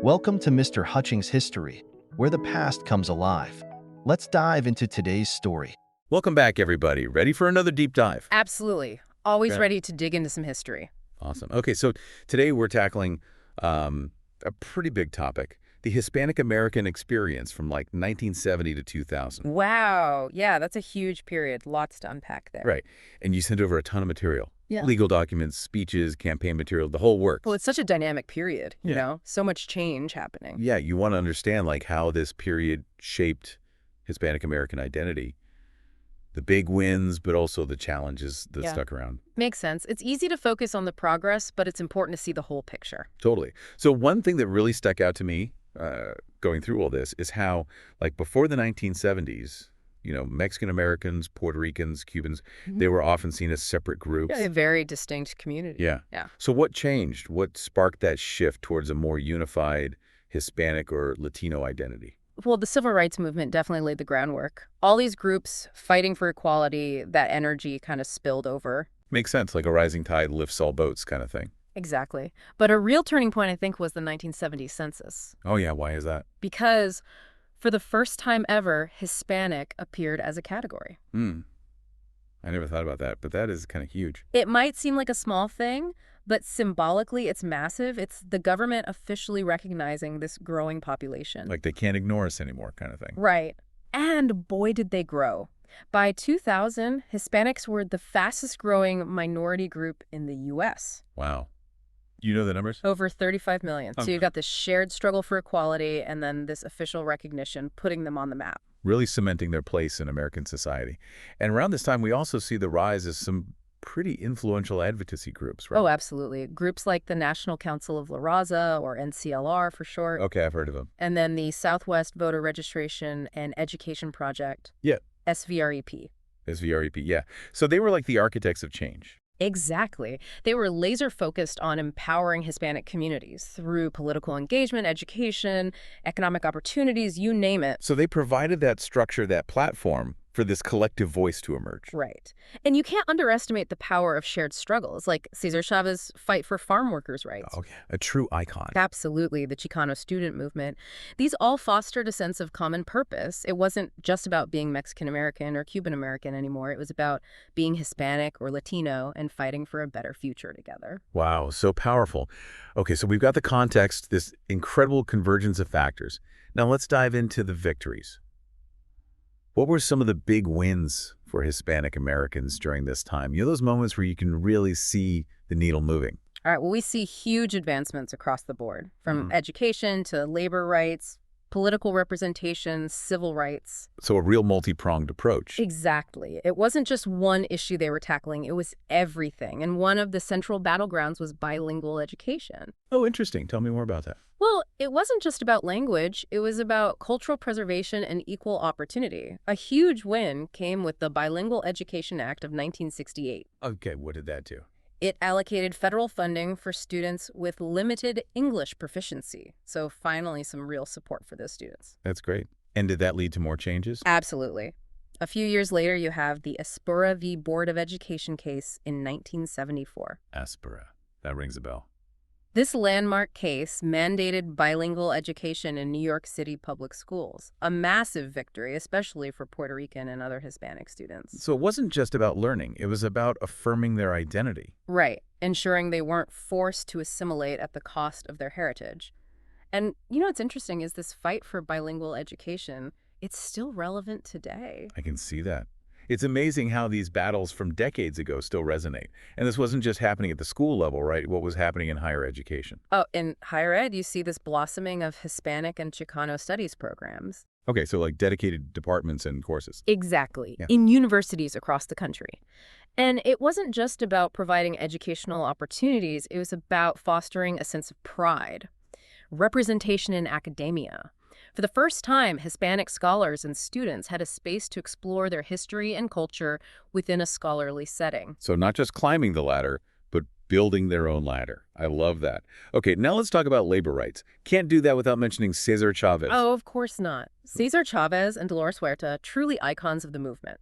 Welcome to Mr. Hutchings History, where the past comes alive. Let's dive into today's story. Welcome back, everybody. Ready for another deep dive? Absolutely. Always Okay. ready to dig into some history. Awesome. Okay, so today we're tackling a pretty big topic, the Hispanic-American experience from like 1970 to 2000. Wow. Yeah, that's a huge period. Lots to unpack there. Right. And you sent over a ton of material. Yeah. Legal documents, speeches, campaign material, the whole works. Well, it's such a dynamic period, you Yeah. know? So much change happening. Yeah, you want to understand like how this period shaped Hispanic-American identity. The big wins, but also the challenges that Yeah. stuck around. Makes sense. It's easy to focus on the progress, but it's important to see the whole picture. Totally. So one thing that really stuck out to me going through all this is how, like, before the 1970s, Mexican-Americans, Puerto Ricans, Cubans, they were often seen as separate groups. Yeah, a very distinct community. Yeah. Yeah. So what changed? What sparked that shift towards a more unified Hispanic or Latino identity? Well, the civil rights movement definitely laid the groundwork. All these groups fighting for equality, that energy kind of spilled over. Makes sense, like a rising tide lifts all boats kind of thing. Exactly. But a real turning point, I think, was the 1970 census. Oh, yeah. Why is that? Because for the first time ever, Hispanic appeared as a category. I never thought about that, but that is kind of huge. It might seem like a small thing, but symbolically it's massive. It's the government officially recognizing this growing population. Like they can't ignore us anymore kind of thing. Right. And boy, did they grow. By 2000, Hispanics were the fastest growing minority group in the U.S. Wow. You know the numbers? Over 35 million. So Okay. you've got this shared struggle for equality and then this official recognition putting them on the map. Really cementing their place in American society. And around this time, we also see the rise of some pretty influential advocacy groups, right? Oh, absolutely. Groups like the National Council of La Raza, or NCLR for short. Okay, I've heard of them. And then the Southwest Voter Registration and Education Project. Yeah. SVREP. SVREP, yeah. So they were like the architects of change. Exactly. They were laser focused on empowering Hispanic communities through political engagement, education, economic opportunities, you name it. So they provided that structure, that platform for this collective voice to emerge. Right. And you can't underestimate the power of shared struggles, like Cesar Chavez's fight for farm workers' rights. Oh, yeah. A true icon. Absolutely, the Chicano student movement. These all fostered a sense of common purpose. It wasn't just about being Mexican-American or Cuban-American anymore. It was about being Hispanic or Latino and fighting for a better future together. Wow, so powerful. Okay, so we've got the context, this incredible convergence of factors. Now let's dive into the victories. What were some of the big wins for Hispanic Americans during this time? You know, those moments where you can really see the needle moving. All right, well, we see huge advancements across the board, from education to labor rights, political representation, civil rights. So a real multi-pronged approach. Exactly. It wasn't just one issue they were tackling, it was everything. And one of the central battlegrounds was bilingual education. Oh, interesting. Tell me more about that. Well, it wasn't just about language, it was about cultural preservation and equal opportunity. A huge win came with the Bilingual Education Act of 1968. Okay, what did that do? It allocated federal funding for students with limited English proficiency. So finally, some real support for those students. That's great. And did that lead to more changes? Absolutely. A few years later, you have the Aspira v. Board of Education case in 1974. Aspira. That rings a bell. This landmark case mandated bilingual education in New York City public schools, a massive victory, especially for Puerto Rican and other Hispanic students. So it wasn't just about learning. It was about affirming their identity. Right, ensuring they weren't forced to assimilate at the cost of their heritage. And you know what's interesting is this fight for bilingual education, it's still relevant today. I can see that. It's amazing how these battles from decades ago still resonate. And this wasn't just happening at the school level, right? What was happening in higher education? Oh, in higher ed, you see this blossoming of Hispanic and Chicano studies programs. Okay, so like dedicated departments and courses. Exactly, Yeah. in universities across the country. And it wasn't just about providing educational opportunities, it was about fostering a sense of pride, representation in academia. For the first time, Hispanic scholars and students had a space to explore their history and culture within a scholarly setting. So not just climbing the ladder, but building their own ladder. I love that. Okay, now let's talk about labor rights. Can't do that without mentioning Cesar Chavez. Oh, of course not. Cesar Chavez and Dolores Huerta, truly icons of the movement.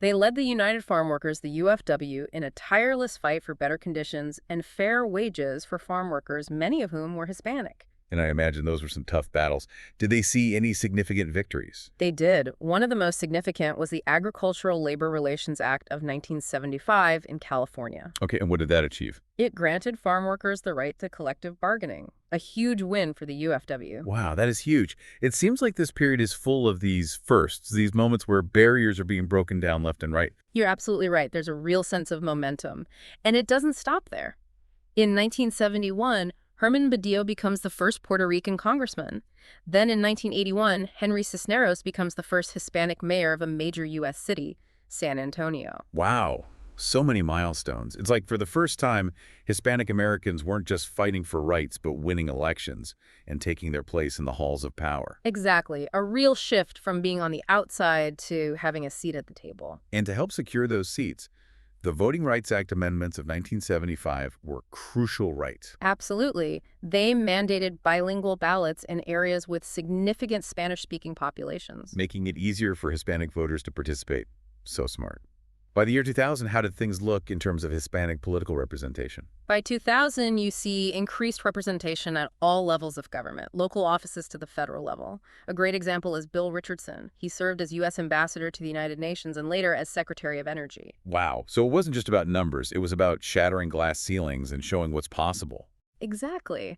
They led the United Farm Workers, the UFW, in a tireless fight for better conditions and fair wages for farm workers, many of whom were Hispanic. And I imagine those were some tough battles. Did they see any significant victories? They did. One of the most significant was the Agricultural Labor Relations Act of 1975 in California. Okay, and what did that achieve? It granted farm workers the right to collective bargaining, a huge win for the UFW. Wow, that is huge. It seems like this period is full of these firsts, these moments where barriers are being broken down left and right. You're absolutely right. There's a real sense of momentum. And it doesn't stop there. In 1971, Herman Badillo becomes the first Puerto Rican congressman. Then in 1981, Henry Cisneros becomes the first Hispanic mayor of a major U.S. city, San Antonio. Wow, so many milestones. It's like for the first time, Hispanic-Americans weren't just fighting for rights, but winning elections and taking their place in the halls of power. Exactly. A real shift from being on the outside to having a seat at the table. And to help secure those seats, the Voting Rights Act amendments of 1975 were crucial rights. Absolutely. They mandated bilingual ballots in areas with significant Spanish-speaking populations. Making it easier for Hispanic voters to participate. So smart. By the year 2000, how did things look in terms of Hispanic political representation? By 2000, you see increased representation at all levels of government, local offices to the federal level. A great example is Bill Richardson. He served as U.S. Ambassador to the United Nations and later as Secretary of Energy. Wow. So it wasn't just about numbers. It was about shattering glass ceilings and showing what's possible. Exactly.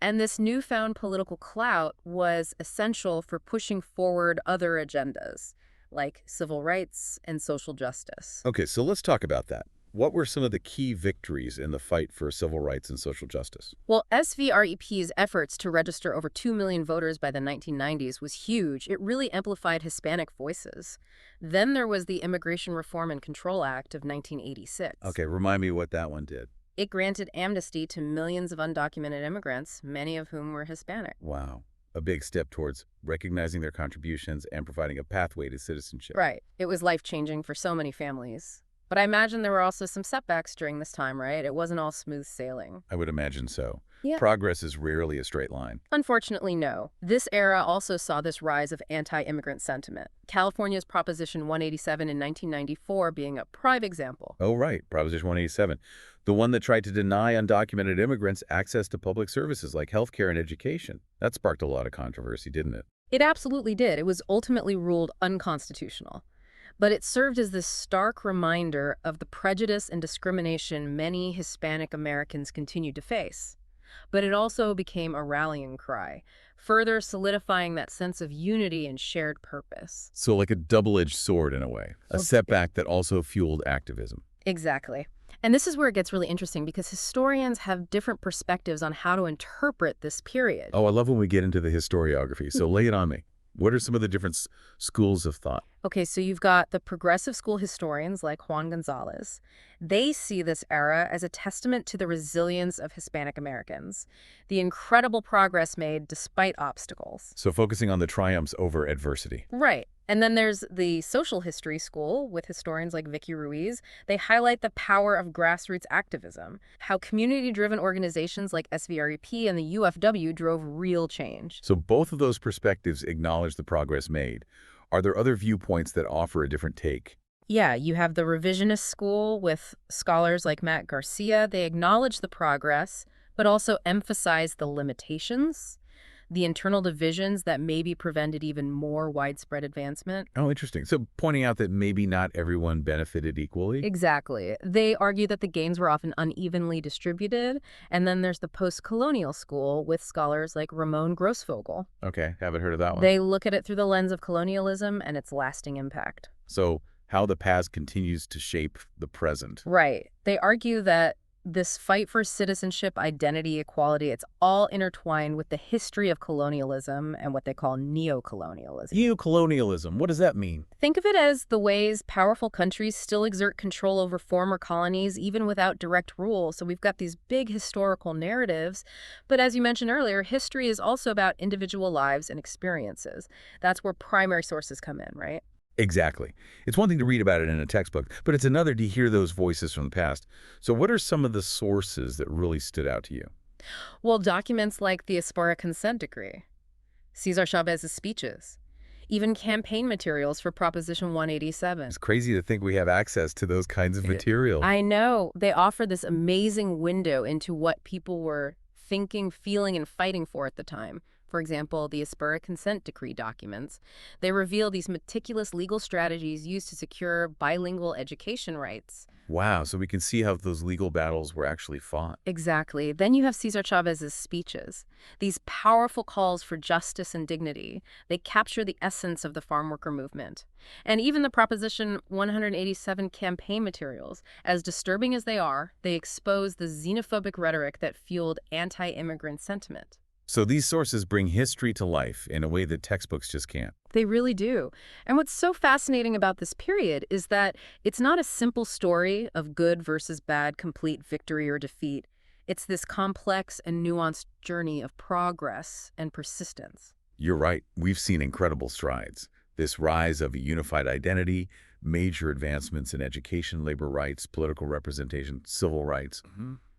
And this newfound political clout was essential for pushing forward other agendas, like civil rights and social justice. Okay, so let's talk about that. What were some of the key victories in the fight for civil rights and social justice? Well, SVREP's efforts to register over 2 million voters by the 1990s was huge. It really amplified Hispanic voices. Then there was the Immigration Reform and Control Act of 1986. Okay, remind me what that one did. It granted amnesty to millions of undocumented immigrants, many of whom were Hispanic. Wow. A big step towards recognizing their contributions and providing a pathway to citizenship. Right. It was life-changing for so many families. But I imagine there were also some setbacks during this time, right? It wasn't all smooth sailing. I would imagine so. Yeah. Progress is rarely a straight line. Unfortunately, no. This era also saw this rise of anti-immigrant sentiment. California's Proposition 187 in 1994 being a prime example. Oh, right. Proposition 187. The one that tried to deny undocumented immigrants access to public services like healthcare and education. That sparked a lot of controversy, didn't it? It absolutely did. It was ultimately ruled unconstitutional. But it served as this stark reminder of the prejudice and discrimination many Hispanic Americans continued to face. But it also became a rallying cry, further solidifying that sense of unity and shared purpose. So like a double-edged sword in a way, a setback that also fueled activism. Exactly. And this is where it gets really interesting because historians have different perspectives on how to interpret this period. Oh, I love when we get into the historiography, so lay it on me. What are some of the different schools of thought? Okay, so you've got the progressive school historians like Juan Gonzalez. They see this era as a testament to the resilience of Hispanic Americans, the incredible progress made despite obstacles. So focusing on the triumphs over adversity. Right. And then there's the social history school with historians like Vicky Ruiz. They highlight the power of grassroots activism, how community-driven organizations like SVREP and the UFW drove real change. So both of those perspectives acknowledge the progress made. Are there other viewpoints that offer a different take? Yeah, you have the revisionist school with scholars like Matt Garcia. They acknowledge the progress, but also emphasize the limitations, the internal divisions that maybe prevented even more widespread advancement. Oh, interesting. So pointing out that maybe not everyone benefited equally? Exactly. They argue that the gains were often unevenly distributed. And then there's the post-colonial school with scholars like Ramon Grossfogel. Okay, haven't heard of that one. They look at it through the lens of colonialism and its lasting impact. So how the past continues to shape the present. Right. They argue that this fight for citizenship, identity, equality, it's all intertwined with the history of colonialism and what they call neocolonialism. Neocolonialism, what does that mean? Think of it as the ways powerful countries still exert control over former colonies, even without direct rule. So we've got these big historical narratives. But as you mentioned earlier, history is also about individual lives and experiences. That's where primary sources come in, right? Exactly. It's one thing to read about it in a textbook, but it's another to hear those voices from the past. So what are some of the sources that really stood out to you? Well, documents like the Aspira Consent Decree, Cesar Chavez's speeches, even campaign materials for Proposition 187. It's crazy to think we have access to those kinds of material. I know. They offer this amazing window into what people were thinking, feeling, and fighting for at the time. For example, the Aspira Consent Decree documents. They reveal these meticulous legal strategies used to secure bilingual education rights. Wow, so we can see how those legal battles were actually fought. Exactly. Then you have Cesar Chavez's speeches. These powerful calls for justice and dignity. They capture the essence of the farm worker movement. And even the Proposition 187 campaign materials, as disturbing as they are, they expose the xenophobic rhetoric that fueled anti-immigrant sentiment. So these sources bring history to life in a way that textbooks just can't. They really do. And what's so fascinating about this period is that it's not a simple story of good versus bad, complete victory or defeat. It's this complex and nuanced journey of progress and persistence. You're right. We've seen incredible strides. This rise of a unified identity, major advancements in education, labor rights, political representation, civil rights.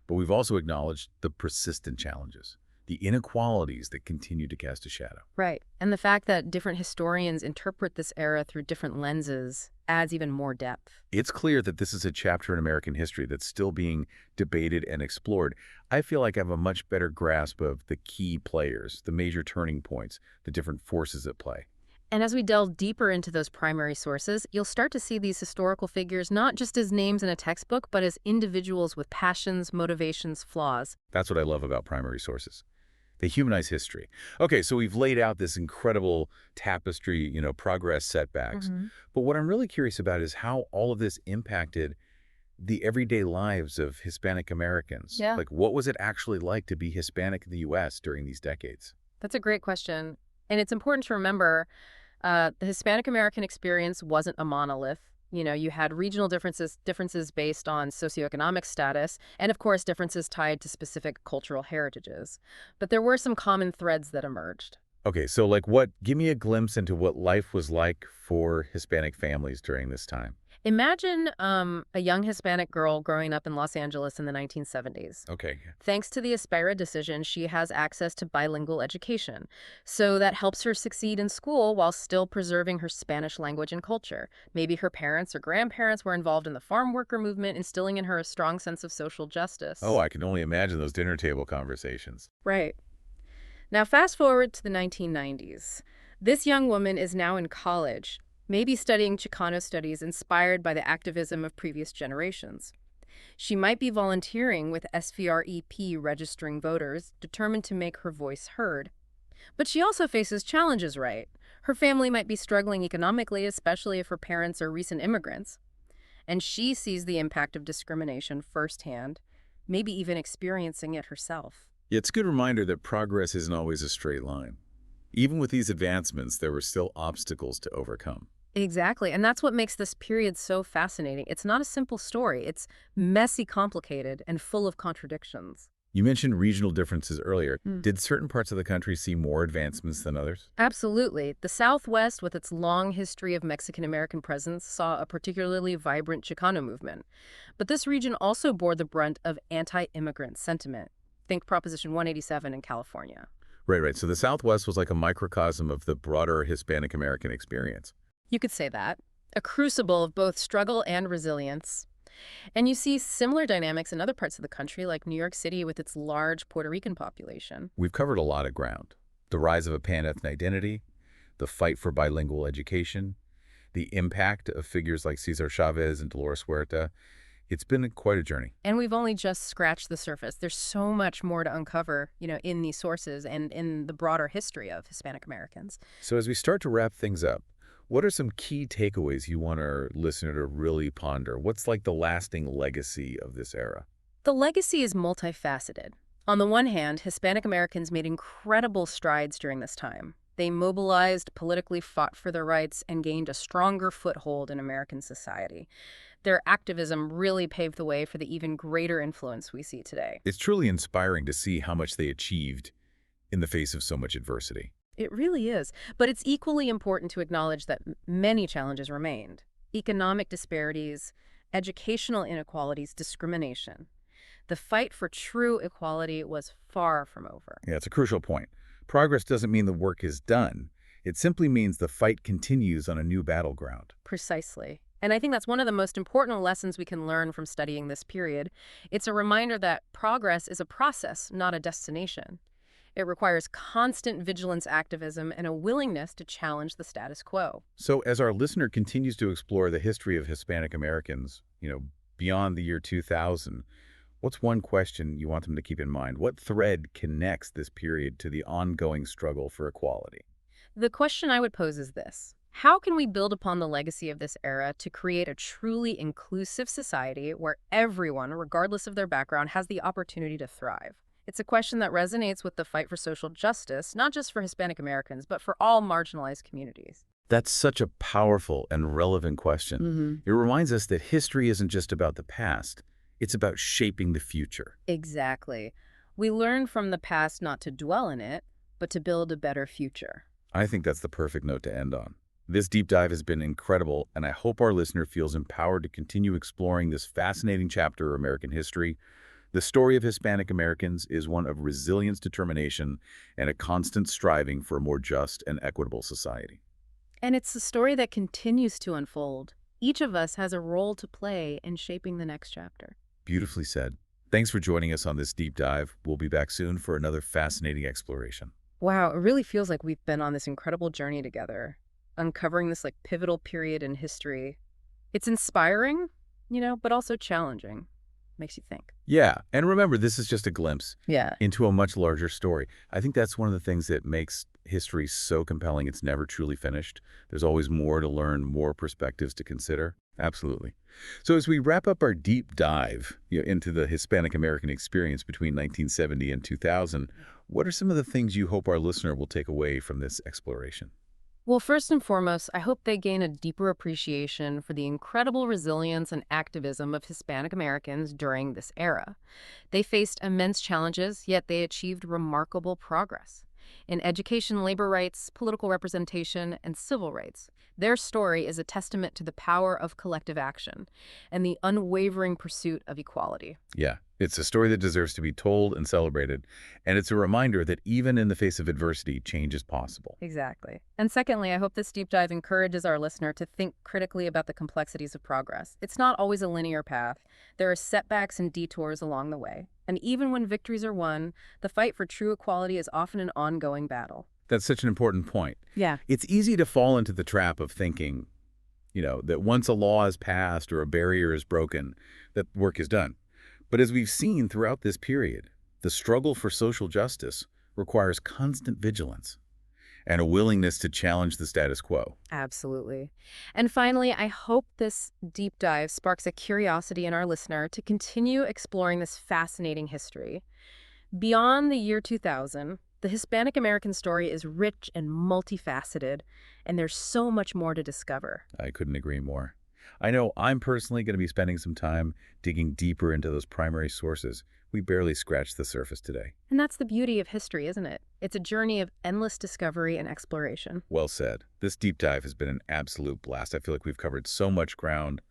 But we've also acknowledged the persistent challenges, the inequalities that continue to cast a shadow. Right. And the fact that different historians interpret this era through different lenses adds even more depth. It's clear that this is a chapter in American history that's still being debated and explored. I feel like I have a much better grasp of the key players, the major turning points, the different forces at play. And as we delve deeper into those primary sources, you'll start to see these historical figures not just as names in a textbook, but as individuals with passions, motivations, flaws. That's what I love about primary sources. They humanize history. Okay, so we've laid out this incredible tapestry, progress, setbacks. But what I'm really curious about is how all of this impacted the everyday lives of Hispanic-Americans. Yeah. Like, what was it actually like to be Hispanic in the U.S. during these decades? That's a great question. And it's important to remember the Hispanic-American experience wasn't a monolith. You had regional differences based on socioeconomic status, and of course differences tied to specific cultural heritages. But there were some common threads that emerged. Okay, so give me a glimpse into what life was like for Hispanic families during this time. Imagine a young Hispanic girl growing up in Los Angeles in the 1970s. Okay. Thanks to the Aspira decision, she has access to bilingual education. So that helps her succeed in school while still preserving her Spanish language and culture. Maybe her parents or grandparents were involved in the farm worker movement, instilling in her a strong sense of social justice. Oh, I can only imagine those dinner table conversations. Right. Now, fast forward to the 1990s. This young woman is now in college, maybe studying Chicano studies inspired by the activism of previous generations. She might be volunteering with SVREP registering voters, determined to make her voice heard. But she also faces challenges, right? Her family might be struggling economically, especially if her parents are recent immigrants. And she sees the impact of discrimination firsthand, maybe even experiencing it herself. It's a good reminder that progress isn't always a straight line. Even with these advancements, there were still obstacles to overcome. Exactly. And that's what makes this period so fascinating. It's not a simple story. It's messy, complicated, and full of contradictions. You mentioned regional differences earlier. Did certain parts of the country see more advancements than others? Absolutely. The Southwest, with its long history of Mexican-American presence, saw a particularly vibrant Chicano movement. But this region also bore the brunt of anti-immigrant sentiment. Think Proposition 187 in California. Right. So the Southwest was like a microcosm of the broader Hispanic-American experience. You could say that. A crucible of both struggle and resilience. And you see similar dynamics in other parts of the country, like New York City with its large Puerto Rican population. We've covered a lot of ground. The rise of a pan-ethnic identity, the fight for bilingual education, the impact of figures like Cesar Chavez and Dolores Huerta. It's been quite a journey. And we've only just scratched the surface. There's so much more to uncover, in these sources and in the broader history of Hispanic Americans. So as we start to wrap things up, what are some key takeaways you want our listener to really ponder? What's like the lasting legacy of this era? The legacy is multifaceted. On the one hand, Hispanic Americans made incredible strides during this time. They mobilized, politically fought for their rights, and gained a stronger foothold in American society. Their activism really paved the way for the even greater influence we see today. It's truly inspiring to see how much they achieved in the face of so much adversity. It really is. But it's equally important to acknowledge that many challenges remained. Economic disparities, educational inequalities, discrimination. The fight for true equality was far from over. Yeah, it's a crucial point. Progress doesn't mean the work is done. It simply means the fight continues on a new battleground. Precisely. And I think that's one of the most important lessons we can learn from studying this period. It's a reminder that progress is a process, not a destination. It requires constant vigilance activism and a willingness to challenge the status quo. So as our listener continues to explore the history of Hispanic Americans, beyond the year 2000, what's one question you want them to keep in mind? What thread connects this period to the ongoing struggle for equality? The question I would pose is this: how can we build upon the legacy of this era to create a truly inclusive society where everyone, regardless of their background, has the opportunity to thrive? It's a question that resonates with the fight for social justice, not just for Hispanic Americans, but for all marginalized communities. That's such a powerful and relevant question. It reminds us that history isn't just about the past. It's about shaping the future. Exactly. We learn from the past not to dwell in it, but to build a better future. I think that's the perfect note to end on. This deep dive has been incredible, and I hope our listener feels empowered to continue exploring this fascinating chapter of American history. The story of Hispanic Americans is one of resilience, determination, and a constant striving for a more just and equitable society. And it's a story that continues to unfold. Each of us has a role to play in shaping the next chapter. Beautifully said. Thanks for joining us on this deep dive. We'll be back soon for another fascinating exploration. Wow, it really feels like we've been on this incredible journey together, uncovering this pivotal period in history. It's inspiring, but also challenging. Makes you think. Yeah, and remember, this is just a glimpse Yeah. into a much larger story. I think that's one of the things that makes history so compelling. It's never truly finished. There's always more to learn, more perspectives to consider. Absolutely. So as we wrap up our deep dive into the Hispanic American experience between 1970 and 2000, what are some of the things you hope our listener will take away from this exploration? Well, first and foremost, I hope they gain a deeper appreciation for the incredible resilience and activism of Hispanic Americans during this era. They faced immense challenges, yet they achieved remarkable progress in education, labor rights, political representation, and civil rights. Their story is a testament to the power of collective action and the unwavering pursuit of equality. Yeah, it's a story that deserves to be told and celebrated, and it's a reminder that even in the face of adversity, change is possible. Exactly. And secondly, I hope this deep dive encourages our listener to think critically about the complexities of progress. It's not always a linear path. There are setbacks and detours along the way. And even when victories are won, the fight for true equality is often an ongoing battle. That's such an important point. Yeah. It's easy to fall into the trap of thinking, that once a law is passed or a barrier is broken, that work is done. But as we've seen throughout this period, the struggle for social justice requires constant vigilance and a willingness to challenge the status quo. Absolutely. And finally, I hope this deep dive sparks a curiosity in our listener to continue exploring this fascinating history. Beyond the year 2000, the Hispanic American story is rich and multifaceted, and there's so much more to discover. I couldn't agree more. I know I'm personally going to be spending some time digging deeper into those primary sources. We barely scratched the surface today. And that's the beauty of history, isn't it? It's a journey of endless discovery and exploration. Well said. This deep dive has been an absolute blast. I feel like we've covered so much ground,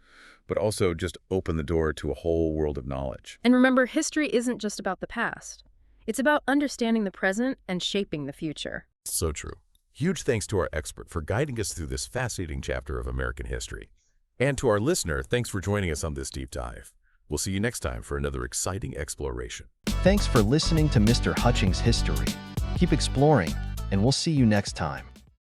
but also just opened the door to a whole world of knowledge. And remember, history isn't just about the past. It's about understanding the present and shaping the future. So true. Huge thanks to our expert for guiding us through this fascinating chapter of American history. And to our listener, thanks for joining us on this deep dive. We'll see you next time for another exciting exploration. Thanks for listening to Mr. Hutchings History. Keep exploring, and we'll see you next time.